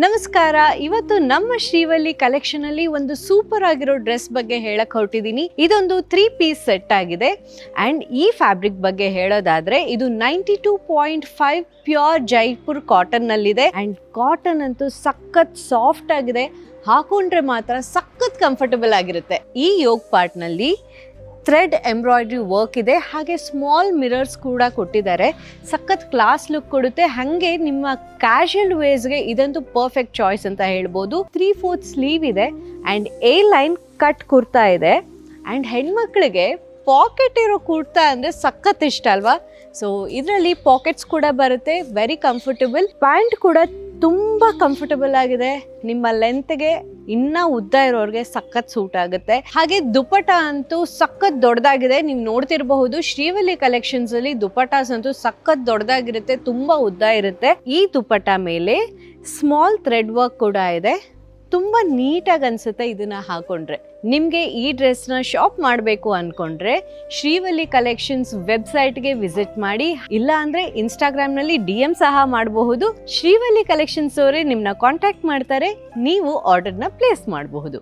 ನಮಸ್ಕಾರ. ಇವತ್ತು ನಮ್ಮ ಶ್ರೀವಲ್ಲಿ ಕಲೆಕ್ಷನ್ ಅಲ್ಲಿ ಒಂದು ಸೂಪರ್ ಆಗಿರೋ ಡ್ರೆಸ್ ಬಗ್ಗೆ ಹೇಳಕ್ ಹೊರಟಿದ್ದೀನಿ. ಇದೊಂದು 3 ಪೀಸ್ ಸೆಟ್ ಆಗಿದೆ ಅಂಡ್ ಈ ಫ್ಯಾಬ್ರಿಕ್ ಬಗ್ಗೆ ಹೇಳೋದಾದ್ರೆ ಇದು 92.5 ಪ್ಯೂರ್ ಜೈಪುರ್ ಕಾಟನ್ ನಲ್ಲಿದೆ ಅಂಡ್ ಕಾಟನ್ ಅಂತೂ ಸಖತ್ ಸಾಫ್ಟ್ ಆಗಿದೆ. ಹಾಕೊಂಡ್ರೆ ಮಾತ್ರ ಸಖತ್ ಕಂಫರ್ಟಬಲ್ ಆಗಿರುತ್ತೆ. ಈ ಯೋಗ್ ಪಾರ್ಟ್ ನಲ್ಲಿ ಥ್ರೆಡ್ ಎಂಬ್ರಾಯ್ಡ್ರಿ ವರ್ಕ್ ಇದೆ, ಹಾಗೆ ಸ್ಮಾಲ್ ಮಿರರ್ಸ್ ಕೂಡ ಕೊಟ್ಟಿದ್ದಾರೆ. ಸಖತ್ ಕ್ಲಾಸ್ ಲುಕ್ ಕೊಡುತ್ತೆ. ಹಾಗೆ ನಿಮ್ಮ ಕ್ಯಾಶುಯಲ್ ವೇಸ್ಗೆ ಇದಂತೂ ಪರ್ಫೆಕ್ಟ್ ಚಾಯ್ಸ್ ಅಂತ ಹೇಳ್ಬೋದು. 3/4 ಸ್ಲೀವ್ ಇದೆ and A line cut kurta ಇದೆ ಅಂಡ್ ಹೆಣ್ಮಕ್ಳಿಗೆ ಪಾಕೆಟ್ ಇರೋ ಕುರ್ತಾ ಅಂದರೆ ಸಖತ್ ಇಷ್ಟ ಅಲ್ವಾ? ಸೊ ಇದರಲ್ಲಿ ಪಾಕೆಟ್ಸ್ ಕೂಡ ಬರುತ್ತೆ, ವೆರಿ ಕಂಫರ್ಟಬಲ್. ಪ್ಯಾಂಟ್ ಕೂಡ ತುಂಬ ಕಂಫರ್ಟಬಲ್ ಆಗಿದೆ. ನಿಮ್ಮ ಲೆಂತ್ಗೆ ಇನ್ನ ಉದ್ದ ಇರೋರಿಗೆ ಸಖತ್ ಸೂಟ್ ಆಗುತ್ತೆ. ಹಾಗೆ ದುಪಟ್ಟ ಅಂತೂ ಸಖತ್ ದೊಡ್ಡದಾಗಿದೆ. ನೀವು ನೋಡ್ತಿರಬಹುದು ಶ್ರೀವಲ್ಲಿ ಕಲೆಕ್ಷನ್ಸ್ ಅಲ್ಲಿ ದುಪಟ್ಟಾಸ್ ಅಂತೂ ಸಖತ್ ದೊಡ್ಡದಾಗಿರುತ್ತೆ, ತುಂಬಾ ಉದ್ದ ಇರುತ್ತೆ. ಈ ದುಪಟ್ಟ ಮೇಲೆ ಸ್ಮಾಲ್ ಥ್ರೆಡ್ ವರ್ಕ್ ಕೂಡ ಇದೆ. ತುಂಬಾ ನೀಟಾಗಿ ಅನ್ಸುತ್ತೆ ಇದನ್ನ ಹಾಕೊಂಡ್ರೆ. ನಿಮ್ಗೆ ಈ ಡ್ರೆಸ್ನ ಶಾಪ್ ಮಾಡಬೇಕು ಅನ್ಕೊಂಡ್ರೆ ಶ್ರೀವಲ್ಲಿ ಕಲೆಕ್ಷನ್ಸ್ ವೆಬ್ಸೈಟ್ಗೆ ವಿಸಿಟ್ ಮಾಡಿ, ಇಲ್ಲ ಅಂದ್ರೆ ಇನ್ಸ್ಟಾಗ್ರಾಮ್ನಲ್ಲಿ DM ಸಹ ಮಾಡಬಹುದು. ಶ್ರೀವಲ್ಲಿ ಕಲೆಕ್ಷನ್ಸ್ ಅವರೇ ನಿಮ್ಮನ್ನ ಕಾಂಟ್ಯಾಕ್ಟ್ ಮಾಡ್ತಾರೆ, ನೀವು ಆರ್ಡರ್ನ ಪ್ಲೇಸ್ ಮಾಡಬಹುದು.